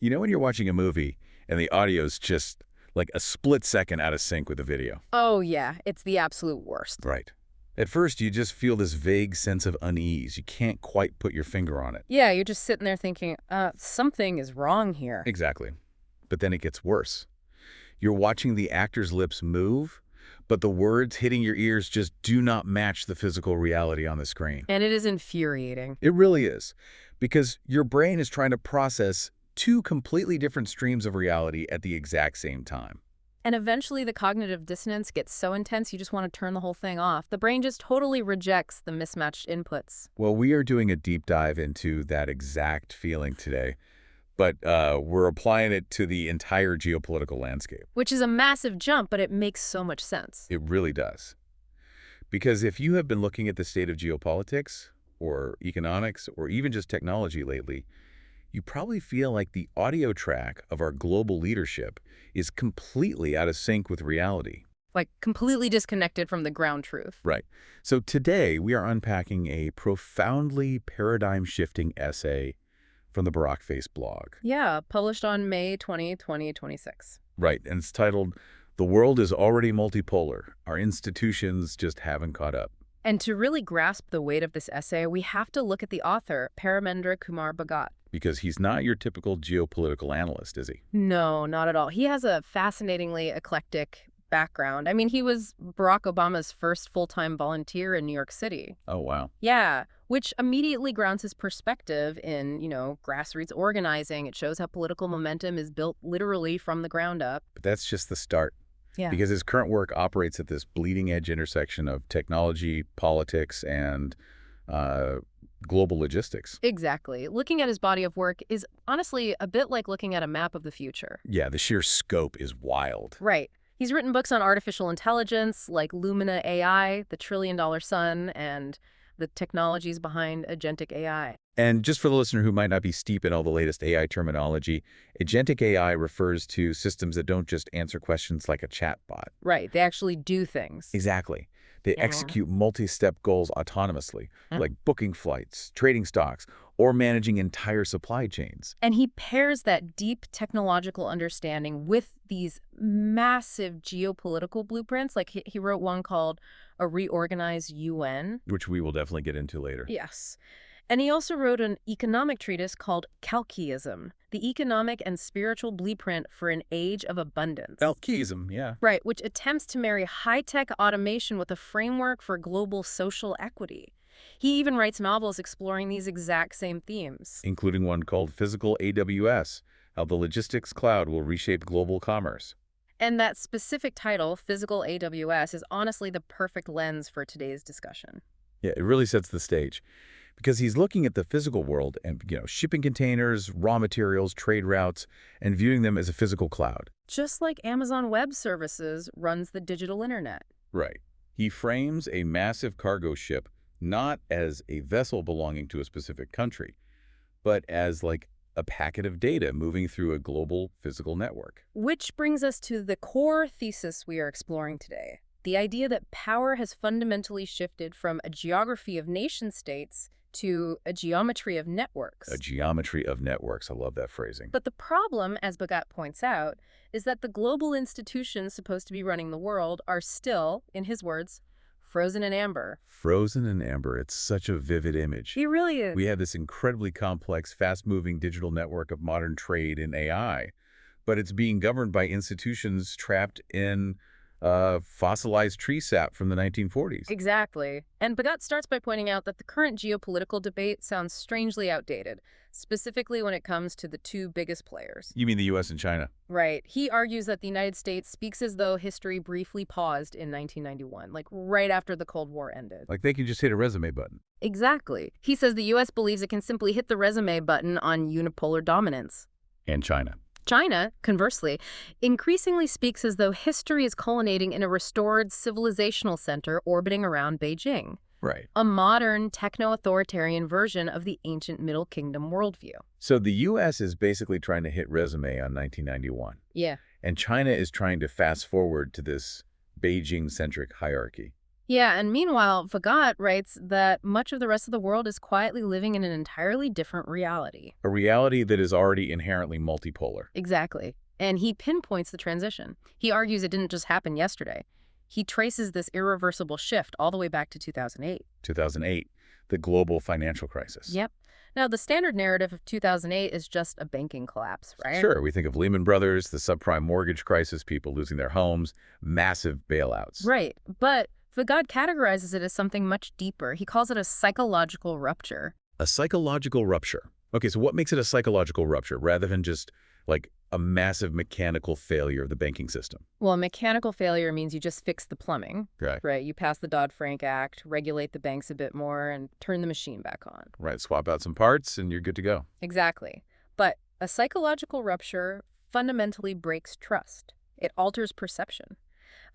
You know when you're watching a movie and the audio's just like a split second out of sync with the video? Oh, yeah. It's the absolute worst. Right. At first, you just feel this vague sense of unease. You can't quite put your finger on it. Yeah, you're just sitting there thinking, something is wrong here. Exactly. But then it gets worse. You're watching the actor's lips move, but the words hitting your ears just do not match the physical reality on the screen. And it is infuriating. It really is, because your brain is trying to process two completely different streams of reality at the exact same time. And eventually the cognitive dissonance gets so intense you just want to turn the whole thing off. The brain just totally rejects the mismatched inputs. Well, we are doing a deep dive into that exact feeling today, but we're applying it to the entire geopolitical landscape. Which is a massive jump, but it makes so much sense. It really does. Because if you have been looking at the state of geopolitics, or economics, or even just technology lately, you probably feel like the audio track of our global leadership is completely out of sync with reality. Like completely disconnected from the ground truth. Right. So today we are unpacking a profoundly paradigm-shifting essay from the Barack Face blog. Yeah, published on May 20, 2026. Right, and it's titled, "The World is Already Multipolar. Our Institutions Just Haven't Caught Up." And to really grasp the weight of this essay, we have to look at the author, Paramendra Kumar Bhagat. Because he's not your typical geopolitical analyst, is he? No, not at all. He has a fascinatingly eclectic background. I mean, he was Barack Obama's first full-time volunteer in New York City. Oh, wow. Yeah, which immediately grounds his perspective in, grassroots organizing. It shows how political momentum is built literally from the ground up. But that's just the start. Yeah. Because his current work operates at this bleeding-edge intersection of technology, politics, and global logistics. Exactly. Looking at his body of work is honestly a bit like looking at a map of the future. Yeah, the sheer scope is wild. Right. He's written books on artificial intelligence like Lumina AI, The Trillion-Dollar Sun, and the technologies behind agentic AI. And just for the listener who might not be steep in all the latest AI terminology, agentic AI refers to systems that don't just answer questions like a chatbot. Right. They actually do things. Exactly. They execute multi-step goals autonomously, like booking flights, trading stocks, or managing entire supply chains. And he pairs that deep technological understanding with these massive geopolitical blueprints. Like he wrote one called A Reorganized UN. Which we will definitely get into later. Yes. And he also wrote an economic treatise called Kalkiism, the economic and spiritual blueprint for an age of abundance. Alcheism, yeah. Right, which attempts to marry high-tech automation with a framework for global social equity. He even writes novels exploring these exact same themes. Including one called Physical AWS, How the Logistics Cloud Will Reshape Global Commerce. And that specific title, Physical AWS, is honestly the perfect lens for today's discussion. Yeah, it really sets the stage. Because he's looking at the physical world and, shipping containers, raw materials, trade routes, and viewing them as a physical cloud. Just like Amazon Web Services runs the digital internet. Right. He frames a massive cargo ship not as a vessel belonging to a specific country, but as like a packet of data moving through a global physical network. Which brings us to the core thesis we are exploring today. The idea that power has fundamentally shifted from a geography of nation-states to a geometry of networks. A geometry of networks. I love that phrasing. But the problem, as Bhagat points out, is that the global institutions supposed to be running the world are still, in his words, frozen in amber. Frozen in amber. It's such a vivid image. He really is. We have this incredibly complex, fast-moving digital network of modern trade and AI, but it's being governed by institutions trapped in fossilized tree sap from the 1940s. Exactly. And Bhagat starts by pointing out that the current geopolitical debate sounds strangely outdated, specifically when it comes to the two biggest players. You mean the U.S. and China? Right. He argues that the United States speaks as though history briefly paused in 1991, like right after the Cold War ended. Like they can just hit a resume button. Exactly. He says the U.S. believes it can simply hit the resume button on unipolar dominance. And China. China, conversely, increasingly speaks as though history is culminating in a restored civilizational center orbiting around Beijing. Right. A modern, techno-authoritarian version of the ancient Middle Kingdom worldview. So the U.S. is basically trying to hit resume on 1991. Yeah. And China is trying to fast forward to this Beijing-centric hierarchy. Yeah, and meanwhile, Vagat writes that much of the rest of the world is quietly living in an entirely different reality. A reality that is already inherently multipolar. Exactly. And he pinpoints the transition. He argues it didn't just happen yesterday. He traces this irreversible shift all the way back to 2008. 2008, the global financial crisis. Yep. Now, the standard narrative of 2008 is just a banking collapse, right? Sure, we think of Lehman Brothers, the subprime mortgage crisis, people losing their homes, massive bailouts. Right. But Vagat categorizes it as something much deeper. He calls it a psychological rupture. A psychological rupture. Okay, so what makes it a psychological rupture rather than just like a massive mechanical failure of the banking system? Well, mechanical failure means you just fix the plumbing, Okay. right? You pass the Dodd-Frank Act, regulate the banks a bit more, and turn the machine back on. Right, swap out some parts and you're good to go. Exactly. But a psychological rupture fundamentally breaks trust. It alters perception.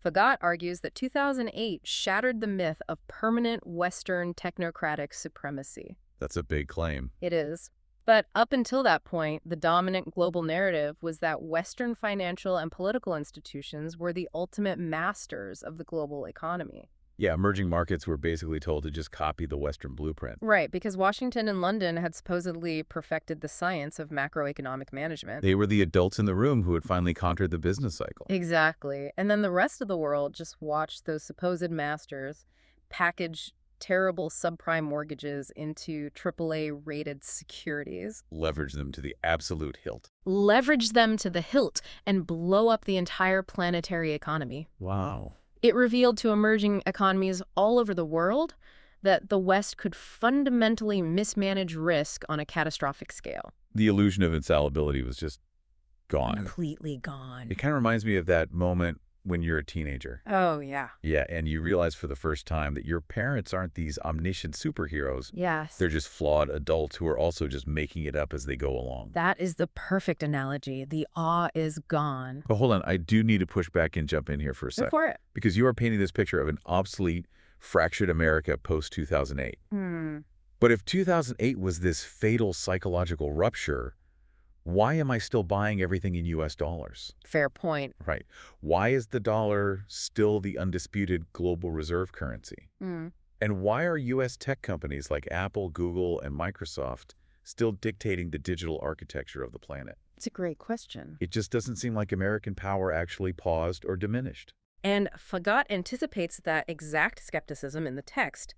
Vagat argues that 2008 shattered the myth of permanent Western technocratic supremacy. That's a big claim. It is. But up until that point, the dominant global narrative was that Western financial and political institutions were the ultimate masters of the global economy. Yeah, emerging markets were basically told to just copy the Western blueprint. Right, because Washington and London had supposedly perfected the science of macroeconomic management. They were the adults in the room who had finally conquered the business cycle. Exactly. And then the rest of the world just watched those supposed masters package terrible subprime mortgages into AAA-rated securities, Leverage them to the absolute hilt. leverage them to the hilt, and blow up the entire planetary economy. Wow. It revealed to emerging economies all over the world that the West could fundamentally mismanage risk on a catastrophic scale. The illusion of infallibility was just gone. Completely gone. It kind of reminds me of that moment when you're a teenager. Oh, yeah. Yeah, and you realize for the first time that your parents aren't these omniscient superheroes. Yes. They're just flawed adults who are also just making it up as they go along. That is the perfect analogy. The awe is gone. But hold on, I do need to push back and jump in here for a Go sec. for it. Because you are painting this picture of an obsolete, fractured America post-2008. But if 2008 was this fatal psychological rupture, why am I still buying everything in U.S. dollars? Fair point. Right. Why is the dollar still the undisputed global reserve currency? And why are U.S. tech companies like Apple, Google, and Microsoft still dictating the digital architecture of the planet? It's a great question. It just doesn't seem like American power actually paused or diminished. And Fagot anticipates that exact skepticism in the text.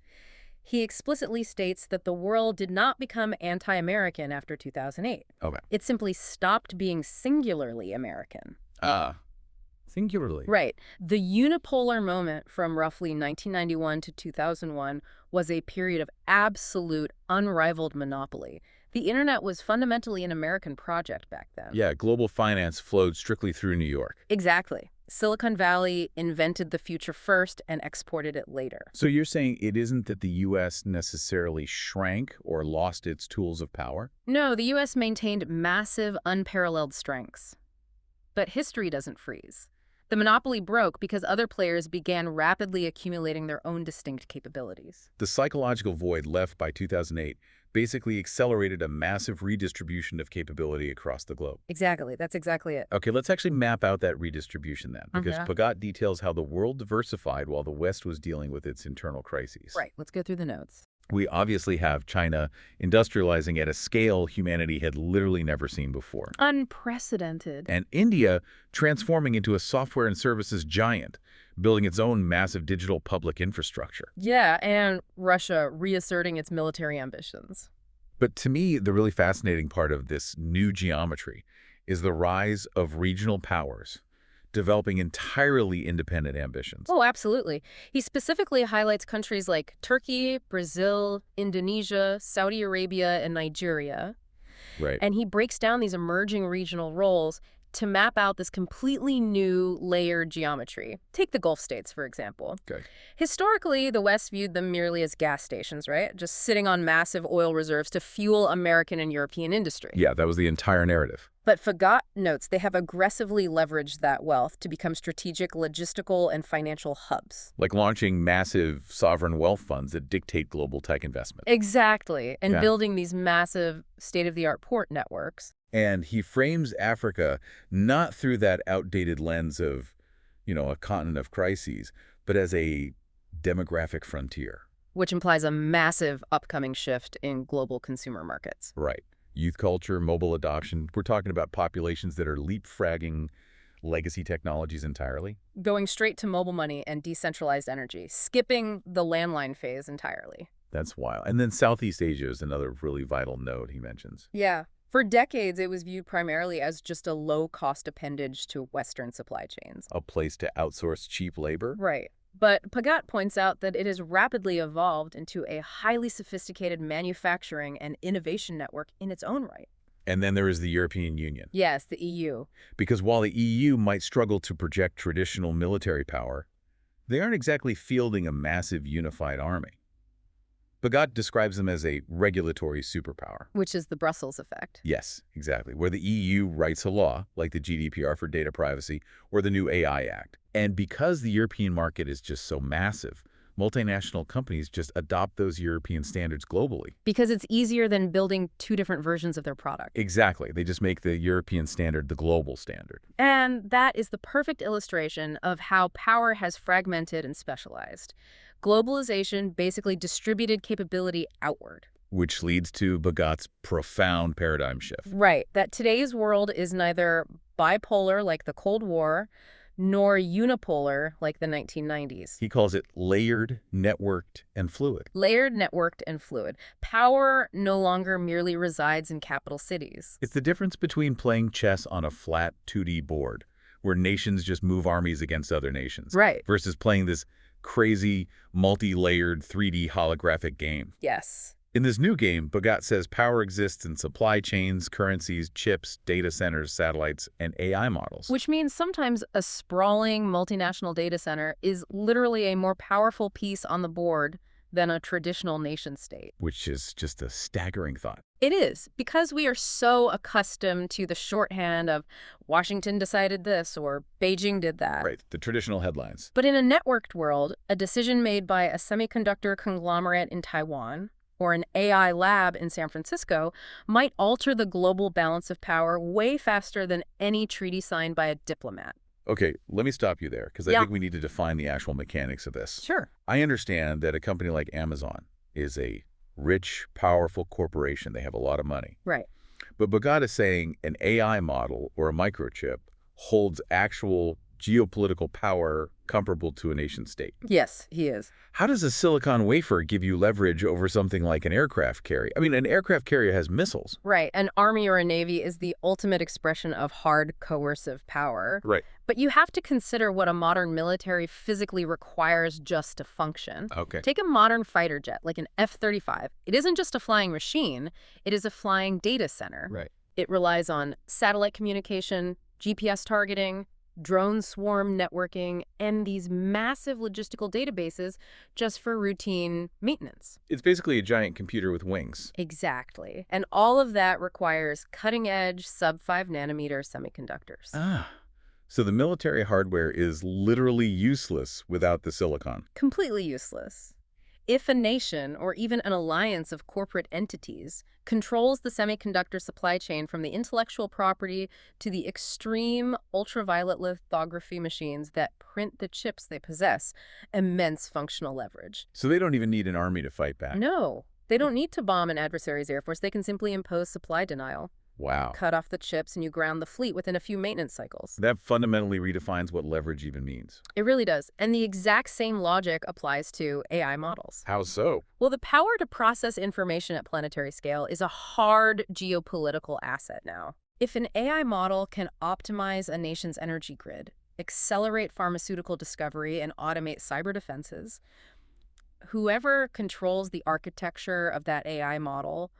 He explicitly states that the world did not become anti-American after 2008. Okay. It simply stopped being singularly American. Singularly. Right. The unipolar moment from roughly 1991 to 2001 was a period of absolute, unrivaled monopoly. The internet was fundamentally an American project back then. Yeah, global finance flowed strictly through New York. Exactly. Silicon Valley invented the future first and exported it later. So you're saying it isn't that the U.S. necessarily shrank or lost its tools of power? No, the U.S. maintained massive, unparalleled strengths. But history doesn't freeze. The monopoly broke because other players began rapidly accumulating their own distinct capabilities. The psychological void left by 2008 basically accelerated a massive redistribution of capability across the globe. Exactly. That's exactly it. Okay, let's actually map out that redistribution then, because Okay. Pagat details how the world diversified while the West was dealing with its internal crises. Right. Let's go through the notes. We obviously have China industrializing at a scale humanity had literally never seen before. Unprecedented. And India transforming into a software and services giant, building its own massive digital public infrastructure. Yeah, and Russia reasserting its military ambitions. But to me, the really fascinating part of this new geometry is the rise of regional powers, developing entirely independent ambitions. Oh, absolutely. He specifically highlights countries like Turkey, Brazil, Indonesia, Saudi Arabia, and Nigeria. Right. And he breaks down these emerging regional roles to map out this completely new layered geometry. Take the Gulf states, for example. Okay. Historically, the West viewed them merely as gas stations, right? Just sitting on massive oil reserves to fuel American and European industry. Yeah, that was the entire narrative. But Fagot notes they have aggressively leveraged that wealth to become strategic logistical and financial hubs. Like launching massive sovereign wealth funds that dictate global tech investment. Exactly. And Yeah. building these massive state-of-the-art port networks. And he frames Africa not through that outdated lens of, a continent of crises, but as a demographic frontier. Which implies a massive upcoming shift in global consumer markets. Right. Youth culture, mobile adoption. We're talking about populations that are leapfrogging legacy technologies entirely. Going straight to mobile money and decentralized energy, skipping the landline phase entirely. That's wild. And then Southeast Asia is another really vital node he mentions. Yeah. For decades, it was viewed primarily as just a low-cost appendage to Western supply chains. A place to outsource cheap labor? Right. But Pagat points out that it has rapidly evolved into a highly sophisticated manufacturing and innovation network in its own right. And then there is the European Union. Yes, the EU. Because while the EU might struggle to project traditional military power, they aren't exactly fielding a massive unified army. Pagat describes them as a regulatory superpower. Which is the Brussels effect. Yes, exactly, where the EU writes a law, like the GDPR for data privacy or the new AI Act. And because the European market is just so massive, multinational companies just adopt those European standards globally. Because it's easier than building two different versions of their product. Exactly. They just make the European standard the global standard. And that is the perfect illustration of how power has fragmented and specialized. Globalization basically distributed capability outward. Which leads to Pagat's profound paradigm shift. Right. That today's world is neither bipolar like the Cold War, nor unipolar like the 1990s. He calls it layered, networked, and fluid. Layered, networked, and fluid. Power no longer merely resides in capital cities. It's the difference between playing chess on a flat 2D board, where nations just move armies against other nations, Right. versus playing this crazy, multi-layered 3D holographic game. Yes. In this new game, Pagat says power exists in supply chains, currencies, chips, data centers, satellites, and AI models. Which means sometimes a sprawling multinational data center is literally a more powerful piece on the board than a traditional nation state. Which is just a staggering thought. It is, because we are so accustomed to the shorthand of Washington decided this or Beijing did that. Right, the traditional headlines. But in a networked world, a decision made by a semiconductor conglomerate in Taiwan or an AI lab in San Francisco might alter the global balance of power way faster than any treaty signed by a diplomat. Okay, let me stop you there, because I Yeah. think we need to define the actual mechanics of this. Sure. I understand that a company like Amazon is a rich, powerful corporation. They have a lot of money. Right. But Pagat is saying an AI model or a microchip holds actual geopolitical power comparable to a nation state. Yes, he is. How does a silicon wafer give you leverage over something like an aircraft carrier? I mean, an aircraft carrier has missiles. Right. An army or a navy is the ultimate expression of hard coercive power. Right. But you have to consider what a modern military physically requires just to function. Okay. Take a modern fighter jet, like an F-35. It isn't just a flying machine, it is a flying data center. Right. It relies on satellite communication, GPS targeting, drone swarm networking, and these massive logistical databases just for routine maintenance. It's basically a giant computer with wings. Exactly. And all of that requires cutting-edge sub-5 nanometer semiconductors. Ah. So the military hardware is literally useless without the silicon. Completely useless. If a nation, or even an alliance of corporate entities, controls the semiconductor supply chain from the intellectual property to the extreme ultraviolet lithography machines that print the chips they possess, immense functional leverage. So they don't even need an army to fight back. No, they don't need to bomb an adversary's air force. They can simply impose supply denial. Wow. Cut off the chips and you ground the fleet within a few maintenance cycles. That fundamentally redefines what leverage even means. It really does. And the exact same logic applies to AI models. How so? Well, the power to process information at planetary scale is a hard geopolitical asset now. If an AI model can optimize a nation's energy grid, accelerate pharmaceutical discovery, and automate cyber defenses, whoever controls the architecture of that AI model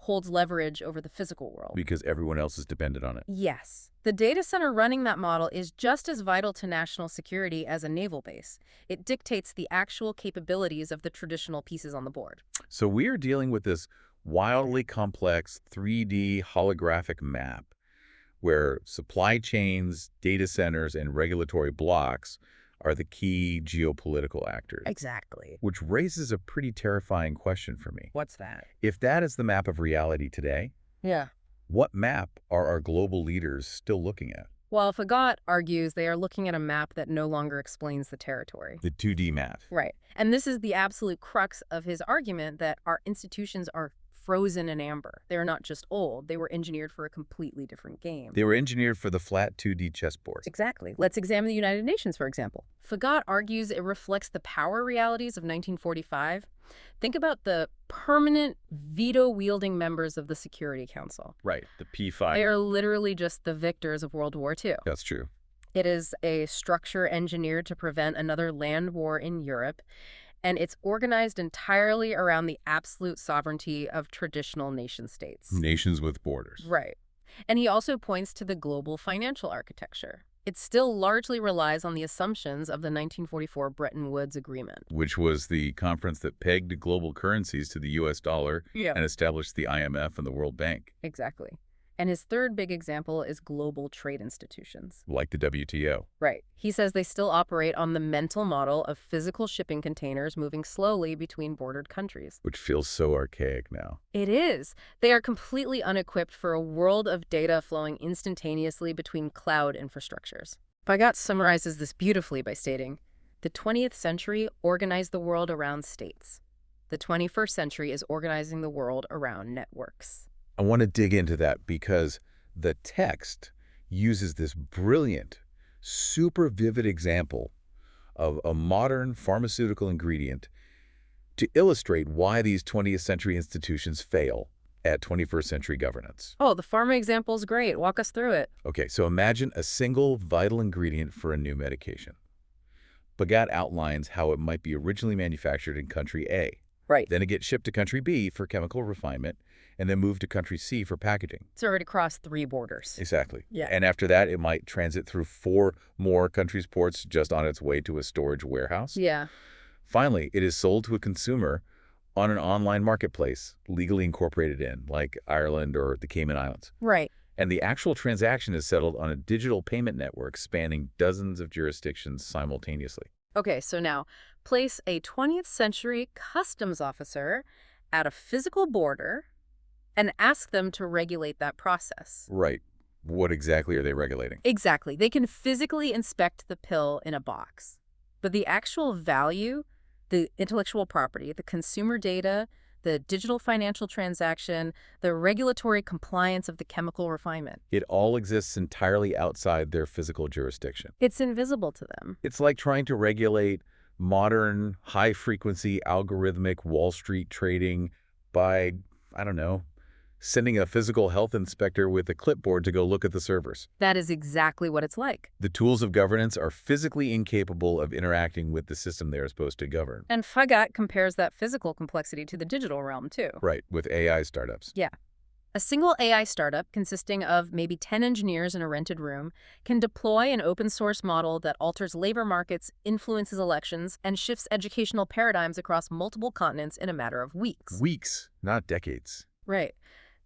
holds leverage over the physical world. Because everyone else is dependent on it. Yes. The data center running that model is just as vital to national security as a naval base. It dictates the actual capabilities of the traditional pieces on the board. So we are dealing with this wildly complex 3D holographic map where supply chains, data centers, and regulatory blocks are the key geopolitical actors. Exactly. Which raises a pretty terrifying question for me. What's that? If that is the map of reality today, Yeah. what map are our global leaders still looking at? while Fagot argues they are looking at a map that no longer explains the territory. The 2D map. Right. And this is the absolute crux of his argument that our institutions are frozen in amber. They're not just old, they were engineered for a completely different game. They were engineered for the flat 2D chessboard. Exactly. Let's examine the United Nations, for example. Fagot argues it reflects the power realities of 1945. Think about the permanent veto-wielding members of the Security Council. Right, the P5. They are literally just the victors of World War II. That's true. It is a structure engineered to prevent another land war in Europe, and it's organized entirely around the absolute sovereignty of traditional nation-states. Nations with borders. Right. And he also points to the global financial architecture. It still largely relies on the assumptions of the 1944 Bretton Woods Agreement. Which was the conference that pegged global currencies to the U.S. dollar and established the IMF and the World Bank. Exactly. And his third big example is global trade institutions. Like the WTO. Right. He says they still operate on the mental model of physical shipping containers moving slowly between bordered countries. Which feels so archaic now. It is. They are completely unequipped for a world of data flowing instantaneously between cloud infrastructures. Fagot summarizes this beautifully by stating, the 20th century organized the world around states. The 21st century is organizing the world around networks. I want to dig into that because the text uses this brilliant, super vivid example of a modern pharmaceutical ingredient to illustrate why these 20th century institutions fail at 21st century governance. Oh, the pharma example is great. Walk us through it. Okay, so imagine a single vital ingredient for a new medication. Fagot outlines how it might be originally manufactured in country A. Right. Then it gets shipped to country B for chemical refinement, and then moved to country C for packaging. It's already crossed 3 borders. Exactly. Yeah. And after that, it might transit through 4 more countries' ports just on its way to a storage warehouse. Yeah. Finally, it is sold to a consumer on an online marketplace, legally incorporated in, like Ireland or the Cayman Islands. Right. And the actual transaction is settled on a digital payment network spanning dozens of jurisdictions simultaneously. Okay, so now place a 20th century customs officer at a physical border and ask them to regulate that process. Right. What exactly are they regulating? Exactly. They can physically inspect the pill in a box. But the actual value, the intellectual property, the consumer data, the digital financial transaction, the regulatory compliance of the chemical refinement. It all exists entirely outside their physical jurisdiction. It's invisible to them. It's like trying to regulate modern, high-frequency, algorithmic Wall Street trading by, I don't know, sending a physical health inspector with a clipboard to go look at the servers. That is exactly what it's like. The tools of governance are physically incapable of interacting with the system they are supposed to govern. And Fagot compares that physical complexity to the digital realm, too. Right, with AI startups. Yeah. A single AI startup consisting of maybe 10 engineers in a rented room can deploy an open-source model that alters labor markets, influences elections, and shifts educational paradigms across multiple continents in a matter of weeks. Weeks, not decades. Right.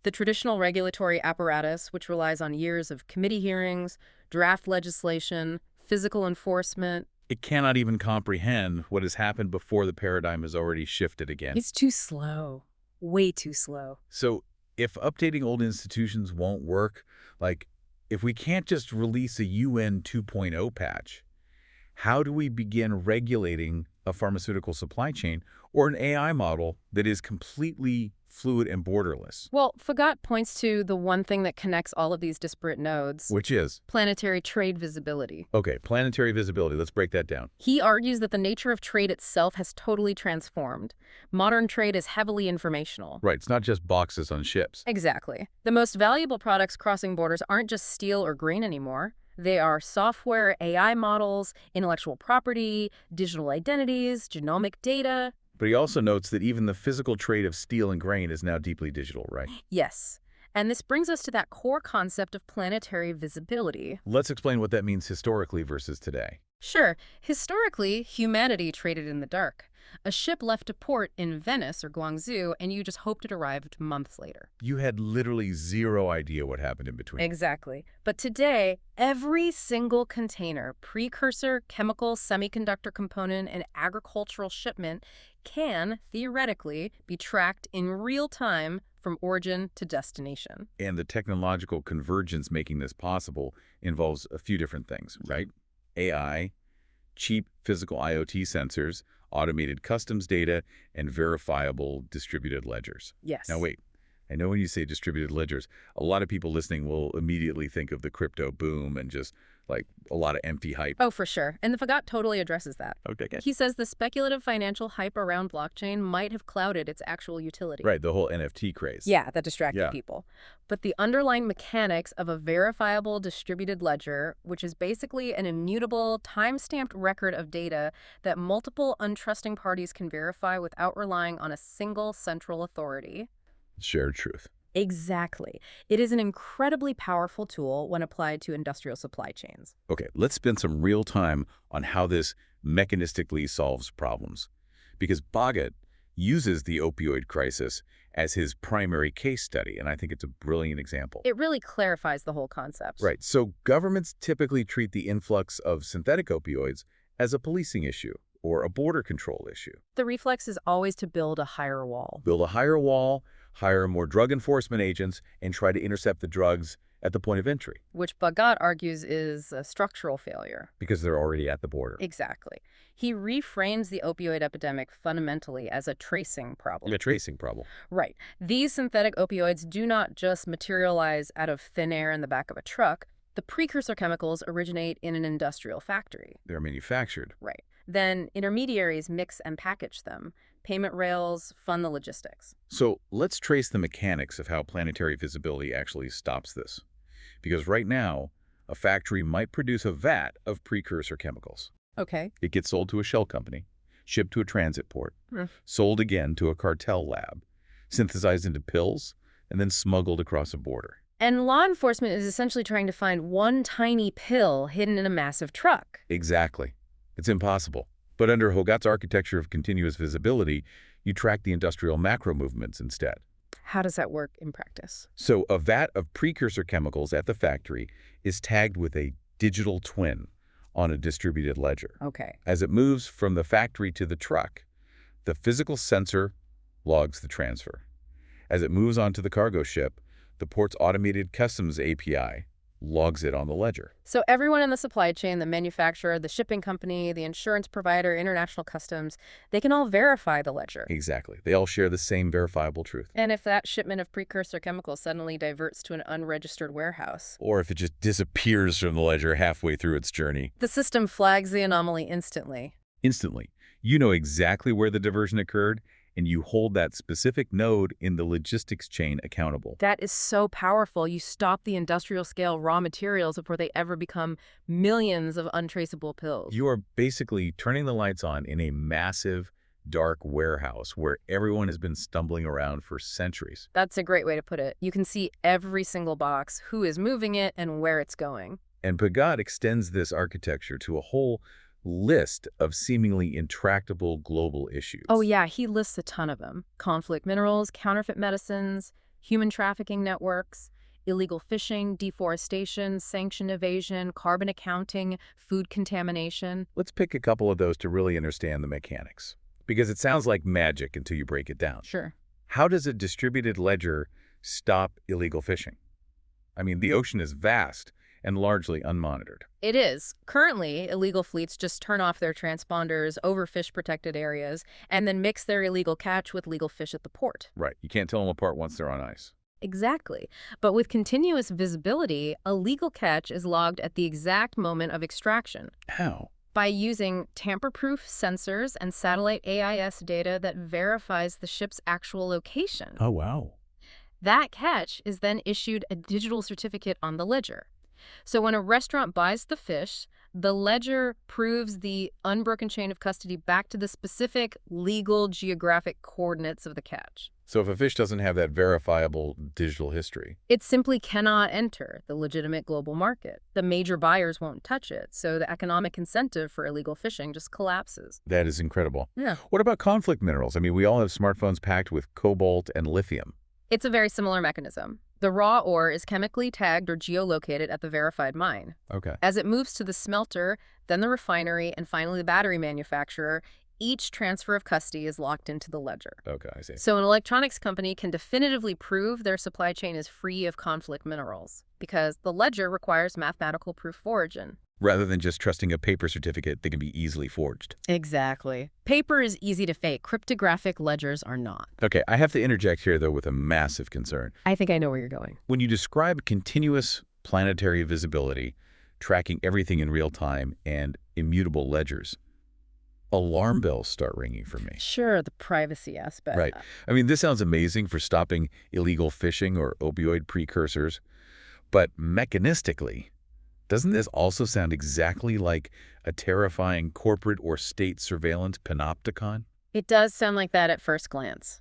The traditional regulatory apparatus, which relies on years of committee hearings, draft legislation, physical enforcement. It cannot even comprehend what has happened before the paradigm has already shifted again. It's too slow. Way too slow. So if updating old institutions won't work, like if we can't just release a UN 2.0 patch, how do we begin regulating a pharmaceutical supply chain or an AI model that is completely fluid and borderless? Well, Fagot points to the one thing that connects all of these disparate nodes. Which is? Planetary trade visibility. Okay, planetary visibility. Let's break that down. He argues that the nature of trade itself has totally transformed. Modern trade is heavily informational. Right, it's not just boxes on ships. Exactly. The most valuable products crossing borders aren't just steel or grain anymore. They are software, AI models, intellectual property, digital identities, genomic data. But he also notes that even the physical trade of steel and grain is now deeply digital, right? Yes. And this brings us to that core concept of planetary visibility. Let's explain what that means historically versus today. Sure. Historically, humanity traded in the dark. A ship left a port in Venice or Guangzhou, and you just hoped it arrived months later. You had literally zero idea what happened in between. Exactly. But today, every single container, precursor, chemical, semiconductor component, and agricultural shipment can, theoretically, be tracked in real time from origin to destination. And the technological convergence making this possible involves a few different things, right? AI, cheap physical IoT sensors, automated customs data, and verifiable distributed ledgers. Now, Yes. wait. I know when you say distributed ledgers, a lot of people listening will immediately think of the crypto boom and just like a lot of empty hype. Oh, for sure. And the Fagat totally addresses that. Okay, good. He says the speculative financial hype around blockchain might have clouded its actual utility. Right, the whole NFT craze. Yeah, that distracted Yeah. people. But the underlying mechanics of a verifiable distributed ledger, which is basically an immutable, time-stamped record of data that multiple untrusting parties can verify without relying on a single central authority. Shared truth. Exactly. It is an incredibly powerful tool when applied to industrial supply chains. Okay, let's spend some real time on how this mechanistically solves problems. Because Bhagat uses the opioid crisis as his primary case study, and I think it's a brilliant example. It really clarifies the whole concept. Right, so governments typically treat the influx of synthetic opioids as a policing issue or a border control issue. The reflex is always to build a higher wall. Build a higher wall, hire more drug enforcement agents, and try to intercept the drugs at the point of entry. Which Bhagat argues is a structural failure. Because they're already at the border. Exactly. He reframes the opioid epidemic fundamentally as a tracing problem. A tracing problem. Right. These synthetic opioids do not just materialize out of thin air in the back of a truck. The precursor chemicals originate in an industrial factory. They're manufactured. Right. Then intermediaries mix and package them. Payment rails fund the logistics. So let's trace the mechanics of how planetary visibility actually stops this. Because right now, a factory might produce a vat of precursor chemicals. Okay. It gets sold to a shell company, shipped to a transit port, Hmm. sold again to a cartel lab, synthesized into pills, and then smuggled across a border. And law enforcement is essentially trying to find one tiny pill hidden in a massive truck. Exactly. It's impossible. But under Hogat's architecture of continuous visibility, you track the industrial macro movements instead. How does that work in practice? So a vat of precursor chemicals at the factory is tagged with a digital twin on a distributed ledger. Okay. As it moves from the factory to the truck, the physical sensor logs the transfer. As it moves onto the cargo ship, the port's automated customs API logs it on the ledger. So everyone in the supply chain, the manufacturer, the shipping company, the insurance provider, international customs, they can all verify the ledger. Exactly. They all share the same verifiable truth. And if that shipment of precursor chemicals suddenly diverts to an unregistered warehouse, Or if it just disappears from the ledger halfway through its journey. the system flags the anomaly instantly. Instantly, you know exactly where the diversion occurred, and you hold that specific node in the logistics chain accountable. That is so powerful. You stop the industrial scale raw materials before they ever become millions of untraceable pills. You are basically turning the lights on in a massive, dark warehouse where everyone has been stumbling around for centuries. That's a great way to put it. You can see every single box, who is moving it, and where it's going. And Pagad extends this architecture to a whole list of seemingly intractable global issues. Oh yeah, he lists a ton of them. Conflict minerals, counterfeit medicines, human trafficking networks, illegal fishing, deforestation, sanction evasion, carbon accounting, food contamination. Let's pick a couple of those to really understand the mechanics, because it sounds like magic until you break it down. Sure. How does a distributed ledger stop illegal fishing? I mean, the ocean is vast and largely unmonitored. It is. Currently, illegal fleets just turn off their transponders over fish-protected areas and then mix their illegal catch with legal fish at the port. Right. You can't tell them apart once they're on ice. Exactly. But with continuous visibility, a legal catch is logged at the exact moment of extraction How? by using tamper-proof sensors and satellite AIS data that verifies the ship's actual location. Oh, wow. That catch is then issued a digital certificate on the ledger. So when a restaurant buys the fish, the ledger proves the unbroken chain of custody back to the specific legal geographic coordinates of the catch. So if a fish doesn't have that verifiable digital history, It simply cannot enter the legitimate global market. The major buyers won't touch it, so the economic incentive for illegal fishing just collapses. that is incredible. Yeah. What about conflict minerals? I mean, we all have smartphones packed with cobalt and lithium. It's a very similar mechanism. The raw ore is chemically tagged or geolocated at the verified mine. Okay. As it moves to the smelter, then the refinery, and finally the battery manufacturer, Each transfer of custody is locked into the ledger. Okay, I see. So an electronics company can definitively prove their supply chain is free of conflict minerals because the ledger requires mathematical proof of origin. Rather than just trusting a paper certificate that can be easily forged. Exactly. Paper is easy to fake. Cryptographic ledgers are not. Okay, I have to interject here, though, with a massive concern. I think I know where you're going. When you describe continuous planetary visibility, tracking everything in real time, and immutable ledgers, alarm bells start ringing for me. Sure, the privacy aspect. Right. I mean, this sounds amazing for stopping illegal fishing or opioid precursors, but mechanistically, doesn't this also sound exactly like a terrifying corporate or state surveillance panopticon? It does sound like that at first glance.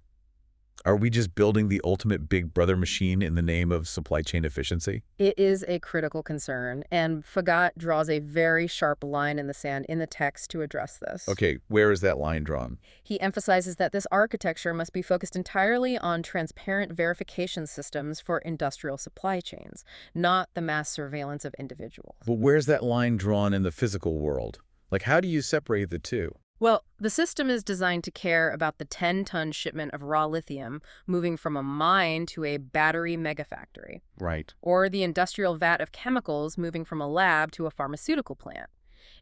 Are we just building the ultimate Big Brother machine in the name of supply chain efficiency? It is a critical concern, and Fagat draws a very sharp line in the sand in the text to address this. Okay, where is that line drawn? He emphasizes that this architecture must be focused entirely on transparent verification systems for industrial supply chains, not the mass surveillance of individuals. But where's that line drawn in the physical world? Like, how do you separate the two? Well, the system is designed to care about the 10-ton shipment of raw lithium moving from a mine to a battery megafactory, Right. or the industrial vat of chemicals moving from a lab to a pharmaceutical plant.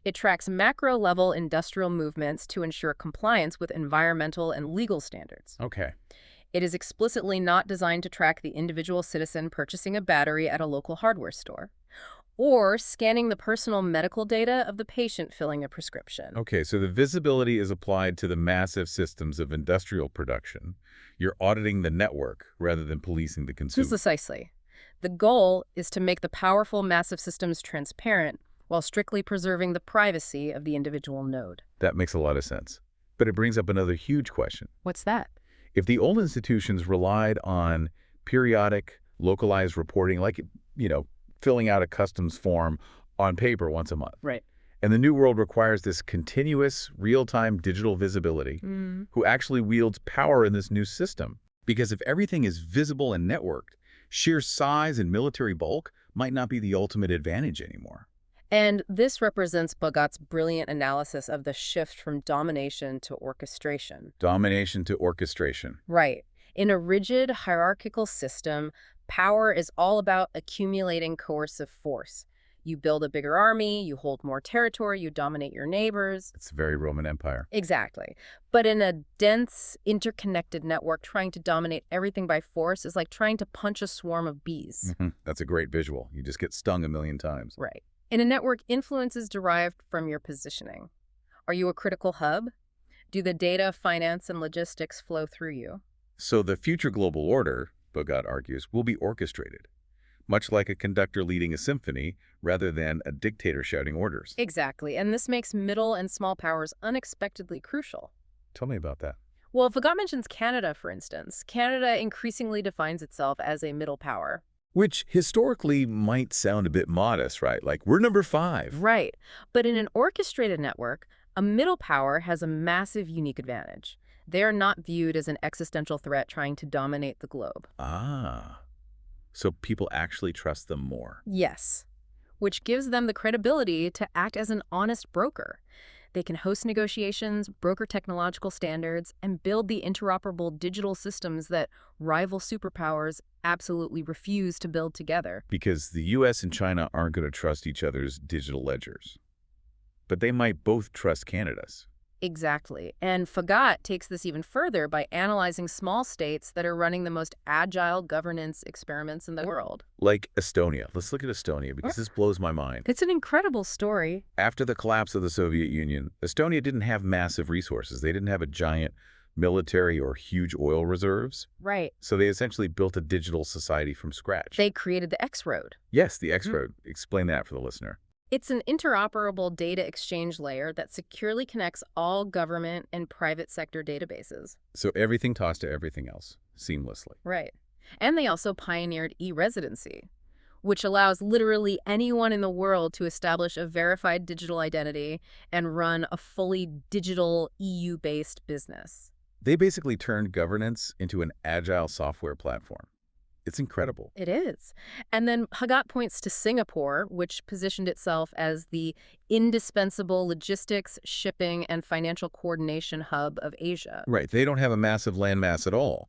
It tracks macro-level industrial movements to ensure compliance with environmental and legal standards. Okay. It is explicitly not designed to track the individual citizen purchasing a battery at a local hardware store, or scanning the personal medical data of the patient filling a prescription. Okay, so the visibility is applied to the massive systems of industrial production. You're auditing the network rather than policing the consumer. Precisely. The goal is to make the powerful massive systems transparent while strictly preserving the privacy of the individual node. That makes a lot of sense. But it brings up another huge question. What's that? If the old institutions relied on periodic, localized reporting, like, filling out a customs form on paper once a month, Right. and the new world requires this continuous, real-time digital visibility, who actually wields power in this new system? Because if everything is visible and networked, sheer size and military bulk might not be the ultimate advantage anymore. And this represents Bhagat's brilliant analysis of the shift from domination to orchestration. Domination to orchestration. Right. In a rigid, hierarchical system, power is all about accumulating coercive force. You build a bigger army, you hold more territory, you dominate your neighbors. It's the very Roman Empire. Exactly. But in a dense, interconnected network, trying to dominate everything by force is like trying to punch a swarm of bees. That's a great visual. You just get stung a million times. Right. In a network, influence is derived from your positioning. Are you a critical hub? Do the data, finance, and logistics flow through you? So the future global order, Bhagat argues, will be orchestrated, much like a conductor leading a symphony rather than a dictator shouting orders. Exactly. And this makes middle and small powers unexpectedly crucial. Tell me about that. Well, Fagat mentions Canada, for instance. Canada increasingly defines itself as a middle power. Which historically might sound a bit modest, right? Like, we're number 5. Right. But in an orchestrated network, a middle power has a massive unique advantage. They are not viewed as an existential threat trying to dominate the globe. Ah. So people actually trust them more. Yes. Which gives them the credibility to act as an honest broker. They can host negotiations, broker technological standards, and build the interoperable digital systems that rival superpowers absolutely refuse to build together. Because the US and China aren't going to trust each other's digital ledgers. But they might both trust Canada's. Exactly. And Fagat takes this even further by analyzing small states that are running the most agile governance experiments in the world. Like Estonia. Let's look at Estonia because this blows my mind. It's an incredible story. After the collapse of the Soviet Union, Estonia didn't have massive resources. They didn't have a giant military or huge oil reserves. Right. So they essentially built a digital society from scratch. They created the X-Road. Yes, the X-Road. Explain that for the listener. It's an interoperable data exchange layer that securely connects all government and private sector databases. So everything tossed to everything else, seamlessly. Right. And they also pioneered e-residency, which allows literally anyone in the world to establish a verified digital identity and run a fully digital EU-based business. They basically turned governance into an agile software platform. It's incredible. It is. And then Hagat points to Singapore, which positioned itself as the indispensable logistics, shipping, and financial coordination hub of Asia. Right. They don't have a massive landmass at all,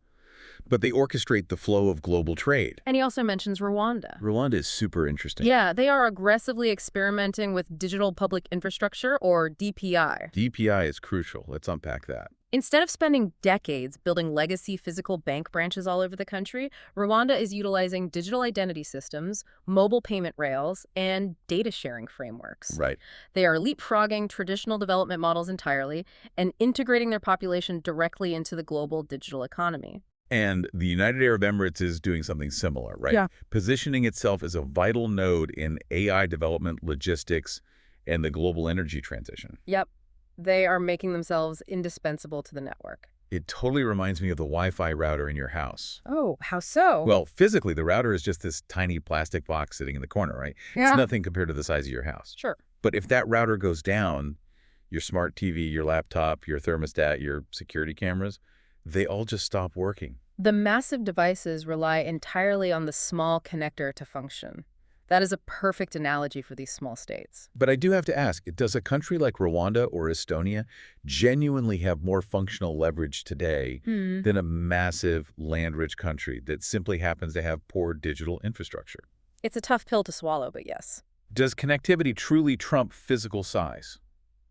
but they orchestrate the flow of global trade. And he also mentions Rwanda. Rwanda is super interesting. Yeah, they are aggressively experimenting with digital public infrastructure, or DPI. DPI is crucial. Let's unpack that. Instead of spending decades building legacy physical bank branches all over the country, Rwanda is utilizing digital identity systems, mobile payment rails, and data sharing frameworks. Right. They are leapfrogging traditional development models entirely and integrating their population directly into the global digital economy. And the United Arab Emirates is doing something similar, right? Yeah. Positioning itself as a vital node in AI development, logistics, and the global energy transition. Yep. They are making themselves indispensable to the network. It totally reminds me of the Wi-Fi router in your house. Oh, how so? Well, physically, the router is just this tiny plastic box sitting in the corner, right? Yeah. It's nothing compared to the size of your house. Sure. But if that router goes down, your smart TV, your laptop, your thermostat, your security cameras, they all just stop working. The massive devices rely entirely on the small connector to function. That is a perfect analogy for these small states. But I do have to ask, does a country like Rwanda or Estonia genuinely have more functional leverage today than a massive land-rich country that simply happens to have poor digital infrastructure? It's a tough pill to swallow, but yes. Does connectivity truly trump physical size?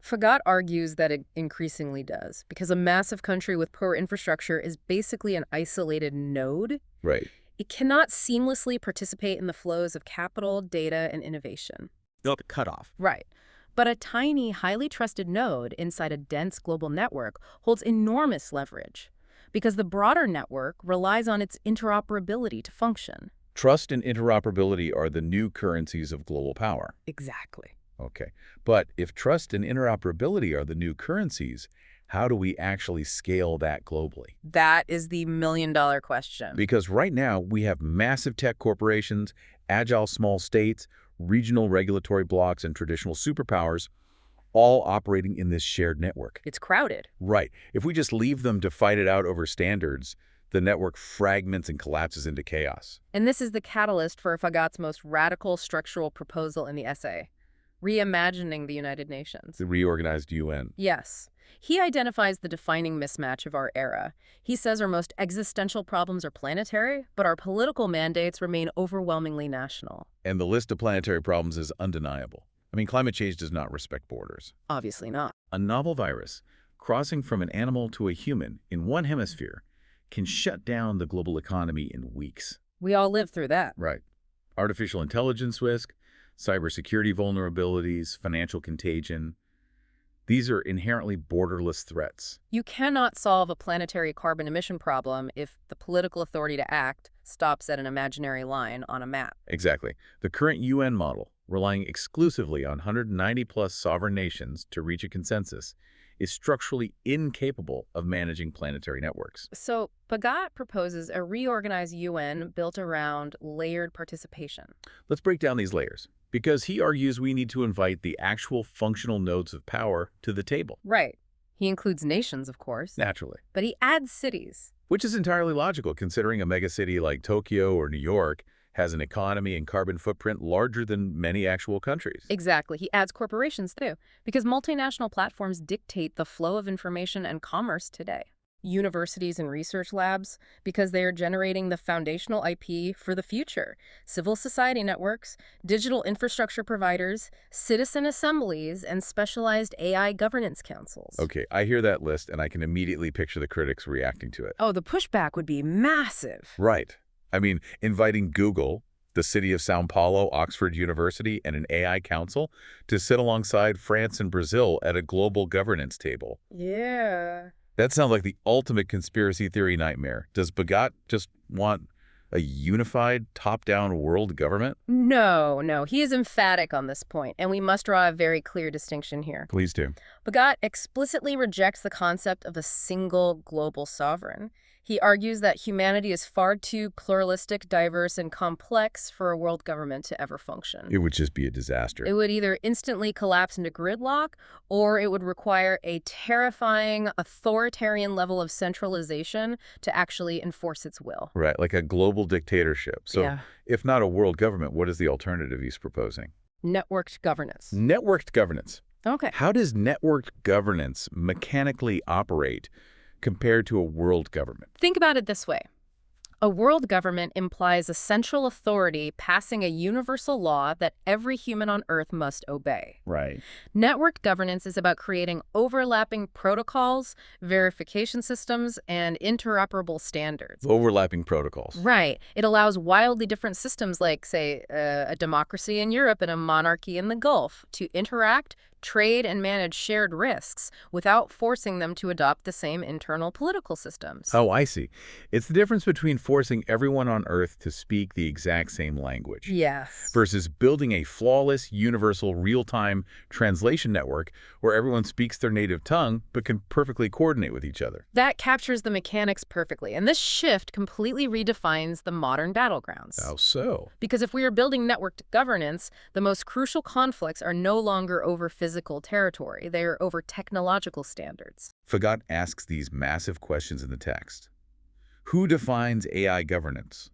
Fagat argues that it increasingly does, because a massive country with poor infrastructure is basically an isolated node. Right. It cannot seamlessly participate in the flows of capital, data, and innovation. They'll cut off. Right. But a tiny, highly trusted node inside a dense global network holds enormous leverage, because the broader network relies on its interoperability to function. Trust and interoperability are the new currencies of global power. Exactly. Okay. But if trust and interoperability are the new currencies, how do we actually scale that globally? That is the million-dollar question. Because right now, we have massive tech corporations, agile small states, regional regulatory blocs, and traditional superpowers all operating in this shared network. It's crowded. Right. If we just leave them to fight it out over standards, the network fragments and collapses into chaos. And this is the catalyst for Fagat's most radical structural proposal in the essay, reimagining the United Nations. The reorganized UN. Yes. He identifies the defining mismatch of our era. He says our most existential problems are planetary, but our political mandates remain overwhelmingly national. And the list of planetary problems is undeniable. I mean, climate change does not respect borders. Obviously not. A novel virus crossing from an animal to a human in one hemisphere can shut down the global economy in weeks. We all lived through that. Right. Artificial intelligence risk, cybersecurity vulnerabilities, financial contagion. These are inherently borderless threats. You cannot solve a planetary carbon emission problem if the political authority to act stops at an imaginary line on a map. Exactly. The current UN model, relying exclusively on 190-plus sovereign nations to reach a consensus, is structurally incapable of managing planetary networks. So Fagat proposes a reorganized UN built around layered participation. Let's break down these layers, because he argues we need to invite the actual functional nodes of power to the table. Right. He includes nations, of course. Naturally. But he adds cities. Which is entirely logical, considering a megacity like Tokyo or New York has an economy and carbon footprint larger than many actual countries. Exactly. He adds corporations, too, because multinational platforms dictate the flow of information and commerce today. Universities and research labs, because they are generating the foundational IP for the future. Civil society networks, digital infrastructure providers, citizen assemblies, and specialized AI governance councils. Okay, I hear that list, and I can immediately picture the critics reacting to it. Oh, the pushback would be massive. Right. I mean, inviting Google, the city of Sao Paulo, Oxford University, and an AI council to sit alongside France and Brazil at a global governance table. Yeah. That sounds like the ultimate conspiracy theory nightmare. Does Bagat just want a unified, top-down world government? No. He is emphatic on this point, and we must draw a very clear distinction here. Please do. Bagat explicitly rejects the concept of a single global sovereign. He argues that humanity is far too pluralistic, diverse, and complex for a world government to ever function. It would just be a It disaster. would either instantly collapse into gridlock, or it would require a terrifying, authoritarian level of centralization to actually enforce its will. Right, like a global dictatorship. So Yeah. if not a world government, what is the alternative he's proposing? Networked governance. Networked governance. Okay. How does networked governance mechanically operate compared to a world government? Think about it this way. A world government implies a central authority passing a universal law that every human on Earth must obey. Right. Networked governance is about creating overlapping protocols, verification systems, and interoperable standards. Overlapping protocols. Right. It allows wildly different systems like, say, a democracy in Europe and a monarchy in the Gulf to interact, trade, and manage shared risks without forcing them to adopt the same internal political systems. Oh, I see. It's the difference between forcing everyone on Earth to speak the exact same language Yes. versus building a flawless, universal, real-time translation network where everyone speaks their native tongue but can perfectly coordinate with each other. That captures the mechanics perfectly, and this shift completely redefines the modern battlegrounds. How so? Because if we are building networked governance, the most crucial conflicts are no longer over physical territory, they are over technological standards. Fagat asks these massive questions in the text. Who defines AI governance?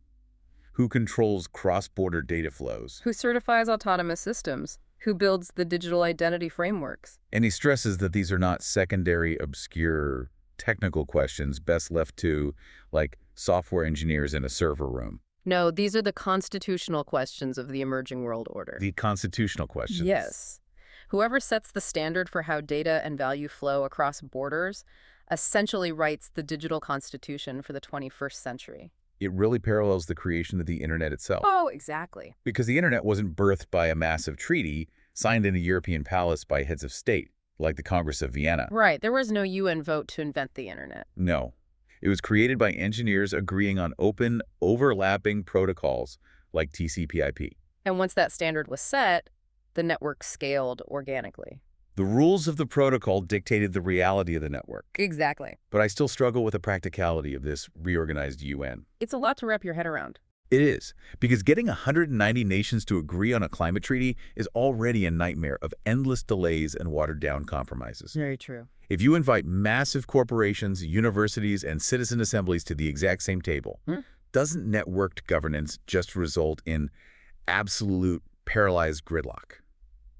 Who controls cross-border data flows? Who certifies autonomous systems? Who builds the digital identity frameworks? And he stresses that these are not secondary, obscure, technical questions best left to, like, software engineers in a server room. No, these are the constitutional questions of the emerging world order. The constitutional questions. Yes. Whoever sets the standard for how data and value flow across borders essentially writes the digital constitution for the 21st century. It really parallels the creation of the internet itself. Oh, exactly. Because the internet wasn't birthed by a massive treaty signed in a European palace by heads of state, like the Congress of Vienna. Right, there was no UN vote to invent the internet. No. It was created by engineers agreeing on open, overlapping protocols like TCP/IP. And once that standard was set, the network scaled organically. The rules of the protocol dictated the reality of the network. Exactly. But I still struggle with the practicality of this reorganized UN. It's a lot to wrap your head around. It is, because getting 190 nations to agree on a climate treaty is already a nightmare of endless delays and watered-down compromises. Very true. If you invite massive corporations, universities, and citizen assemblies to the exact same table, doesn't networked governance just result in absolute paralyzed gridlock?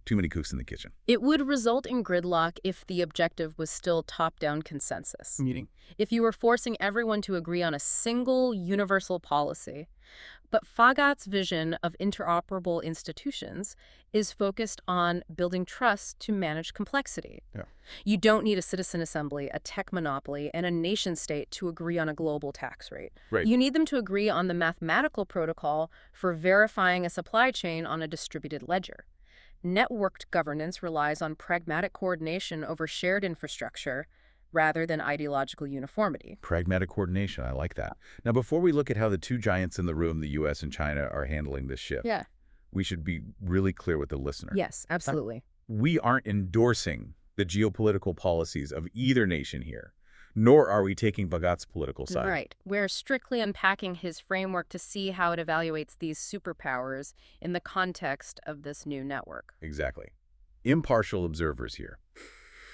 Too many cooks in the kitchen. It would result in gridlock if the objective was still top-down consensus. Meaning? If you were forcing everyone to agree on a single universal policy. But Fagat's vision of interoperable institutions is focused on building trust to manage complexity. Yeah. You don't need a citizen assembly, a tech monopoly, and a nation-state to agree on a global tax rate. Right. You need them to agree on the mathematical protocol for verifying a supply chain on a distributed ledger. Networked governance relies on pragmatic coordination over shared infrastructure rather than ideological uniformity. Pragmatic coordination, I like that. Now, before we look at how the two giants in the room, the U.S. and China, are handling this shift, Yeah. we should be really clear with the listener. Yes, absolutely. We aren't endorsing the geopolitical policies of either nation here, nor are we taking Bhagat's political side. Right. We're strictly unpacking his framework to see how it evaluates these superpowers in the context of this new network. Exactly. Impartial observers here.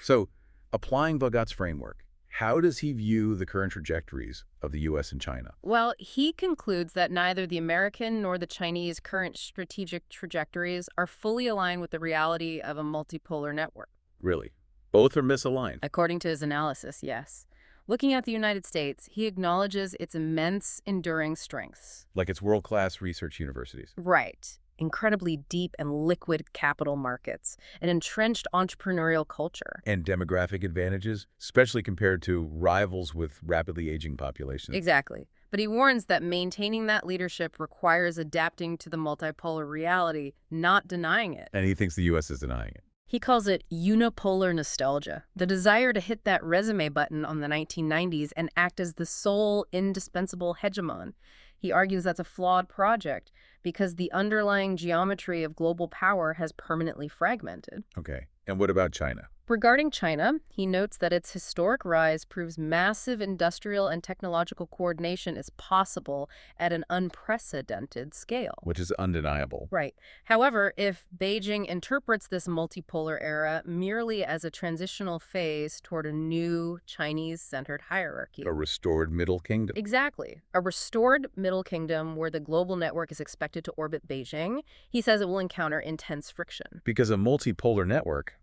So, applying Bhagat's framework, how does he view the current trajectories of the U.S. and China? Well, he concludes that neither the American nor the Chinese current strategic trajectories are fully aligned with the reality of a multipolar network. Really? Both are misaligned. According to his analysis, yes. Looking at the United States, he acknowledges its immense enduring strengths. Like its world-class research universities. Right. Incredibly deep and liquid capital markets, an entrenched entrepreneurial culture. And demographic advantages, especially compared to rivals with rapidly aging populations. Exactly. But he warns that maintaining that leadership requires adapting to the multipolar reality, not denying it. And he thinks the U.S. is denying it. He calls it unipolar nostalgia, the desire to hit that resume button on the 1990s and act as the sole indispensable hegemon. He argues that's a flawed project because the underlying geometry of global power has permanently fragmented. Okay. And what about China? Regarding China, he notes that its historic rise proves massive industrial and technological coordination is possible at an unprecedented scale. Which is undeniable. Right. However, if Beijing interprets this multipolar era merely as a transitional phase toward a new Chinese-centered hierarchy, A restored Middle Kingdom. exactly, a restored Middle Kingdom where the global network is expected to orbit Beijing, he says it will encounter intense friction. Because a multipolar network,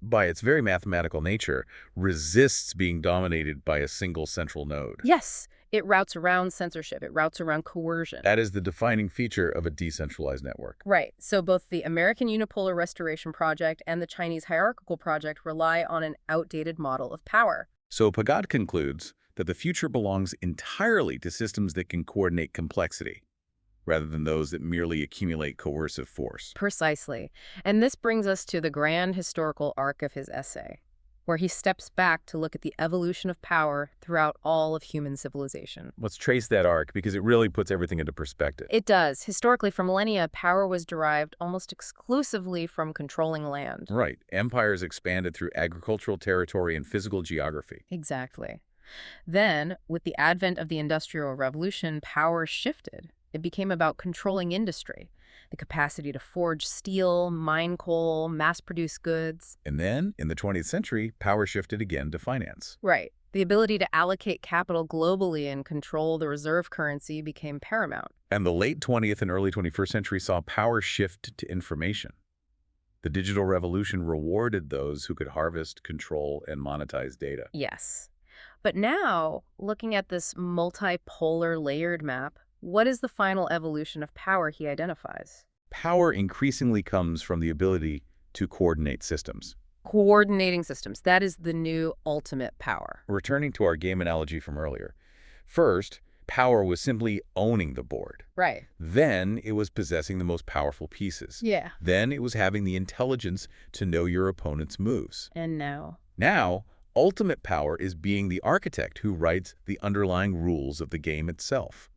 by its very mathematical nature, resists being dominated by a single central node. Yes, it routes around censorship, it routes around coercion. That is the defining feature of a decentralized network. Right. So both the American Unipolar Restoration Project and the Chinese Hierarchical Project rely on an outdated model of power. So Pagad concludes that the future belongs entirely to systems that can coordinate complexity, rather than those that merely accumulate coercive force. Precisely. And this brings us to the grand historical arc of his essay, where he steps back to look at the evolution of power throughout all of human civilization. Let's trace that arc because it really puts everything into perspective. It does. Historically, for millennia, power was derived almost exclusively from controlling land. Right. Empires expanded through agricultural territory and physical geography. Exactly. Then, with the advent of the Industrial Revolution, power shifted. It became about controlling industry, the capacity to forge steel, mine coal, mass-produce goods. And then, in the 20th century, power shifted again to finance. Right. The ability to allocate capital globally and control the reserve currency became paramount. And the late 20th and early 21st century saw power shift to information. The digital revolution rewarded those who could harvest, control, and monetize data. Yes. But now, looking at this multipolar layered map, what is the final evolution of power he identifies? Power increasingly comes from the ability to coordinate systems. Coordinating systems. That is the new ultimate power. Returning to our game analogy from earlier. First, power was simply owning the board. Right. Then it was possessing the most powerful pieces. Yeah. Then it was having the intelligence to know your opponent's moves. And now? Now, ultimate power is being the architect who writes the underlying rules of the game itself,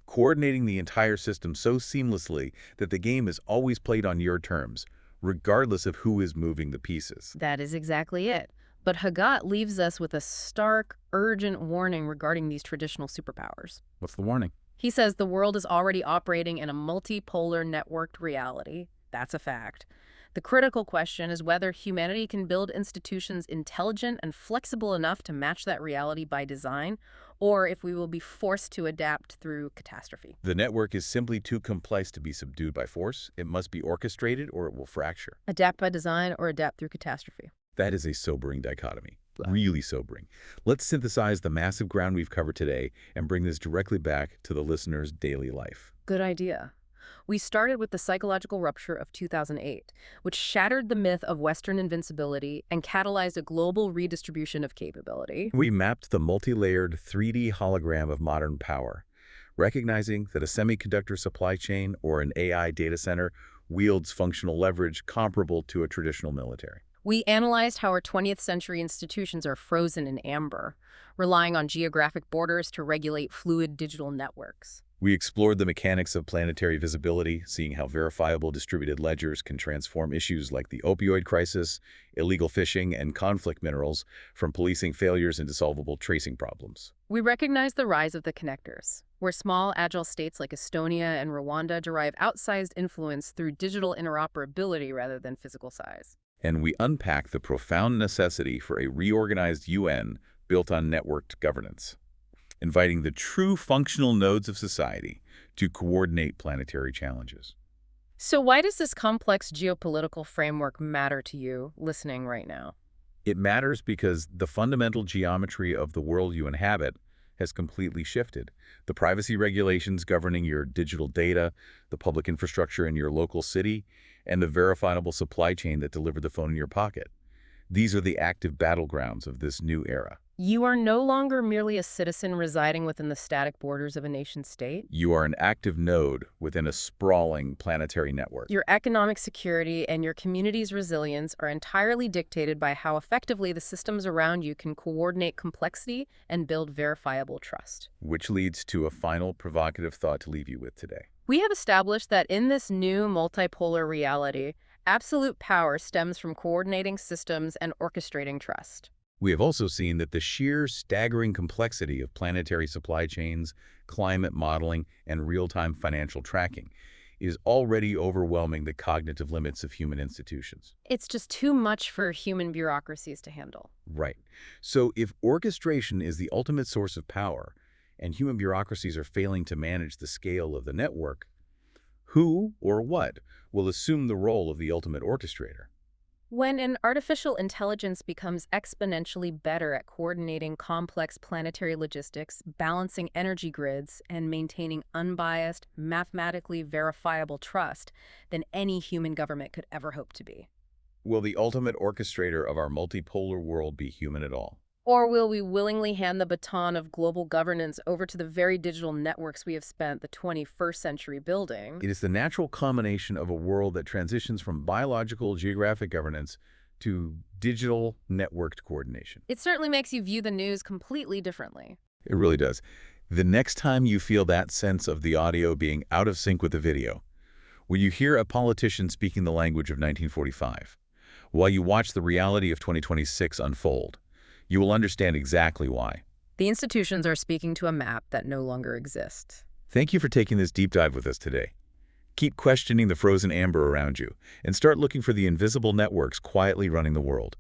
coordinating the entire system so seamlessly that the game is always played on your terms, regardless of who is moving the pieces. That is exactly it. But Hagat leaves us with a stark, urgent warning regarding these traditional superpowers. What's the warning? He says the world is already operating in a multipolar networked reality. That's a fact. The critical question is whether humanity can build institutions intelligent and flexible enough to match that reality by design, or if we will be forced to adapt through catastrophe. The network is simply too complex to be subdued by force. It must be orchestrated or it will fracture. Adapt by design or adapt through catastrophe. That is a sobering dichotomy. Really sobering. Let's synthesize the massive ground we've covered today and bring this directly back to the listener's daily life. Good idea. We started with the psychological rupture of 2008, which shattered the myth of Western invincibility and catalyzed a global redistribution of capability. We mapped the multi-layered 3D hologram of modern power, recognizing that a semiconductor supply chain or an AI data center wields functional leverage comparable to a traditional military. We analyzed how our 20th century institutions are frozen in amber, relying on geographic borders to regulate fluid digital networks. We explored the mechanics of planetary visibility, seeing how verifiable distributed ledgers can transform issues like the opioid crisis, illegal fishing, and conflict minerals from policing failures into solvable tracing problems. We recognized the rise of the connectors, where small, agile states like Estonia and Rwanda derive outsized influence through digital interoperability rather than physical size. And we unpack the profound necessity for a reorganized UN built on networked governance, inviting the true functional nodes of society to coordinate planetary challenges. So why does this complex geopolitical framework matter to you listening right now? It matters because the fundamental geometry of the world you inhabit has completely shifted. The privacy regulations governing your digital data, the public infrastructure in your local city, and the verifiable supply chain that delivered the phone in your pocket. These are the active battlegrounds of this new era. You are no longer merely a citizen residing within the static borders of a nation-state. You are an active node within a sprawling planetary network. Your economic security and your community's resilience are entirely dictated by how effectively the systems around you can coordinate complexity and build verifiable trust. Which leads to a final provocative thought to leave you with today. We have established that in this new multipolar reality, Absolute power stems from coordinating systems and orchestrating trust. We have also seen that the sheer staggering complexity of planetary supply chains, climate modeling, and real-time financial tracking is already overwhelming the cognitive limits of human institutions. It's just too much for human bureaucracies to handle. Right. So if orchestration is the ultimate source of power, and human bureaucracies are failing to manage the scale of the network, who or what will assume the role of the ultimate orchestrator? When an artificial intelligence becomes exponentially better at coordinating complex planetary logistics, balancing energy grids, and maintaining unbiased, mathematically verifiable trust than any human government could ever hope to be. Will the ultimate orchestrator of our multipolar world be human at all? Or will we willingly hand the baton of global governance over to the very digital networks we have spent the 21st century building? It is the natural combination of a world that transitions from biological geographic governance to digital networked coordination. It certainly makes you view the news completely differently. It really does. The next time you feel that sense of the audio being out of sync with the video, when you hear a politician speaking the language of 1945, while you watch the reality of 2026 unfold, you will understand exactly why. The institutions are speaking to a map that no longer exists. Thank you for taking this deep dive with us today. Keep questioning the frozen amber around you and start looking for the invisible networks quietly running the world.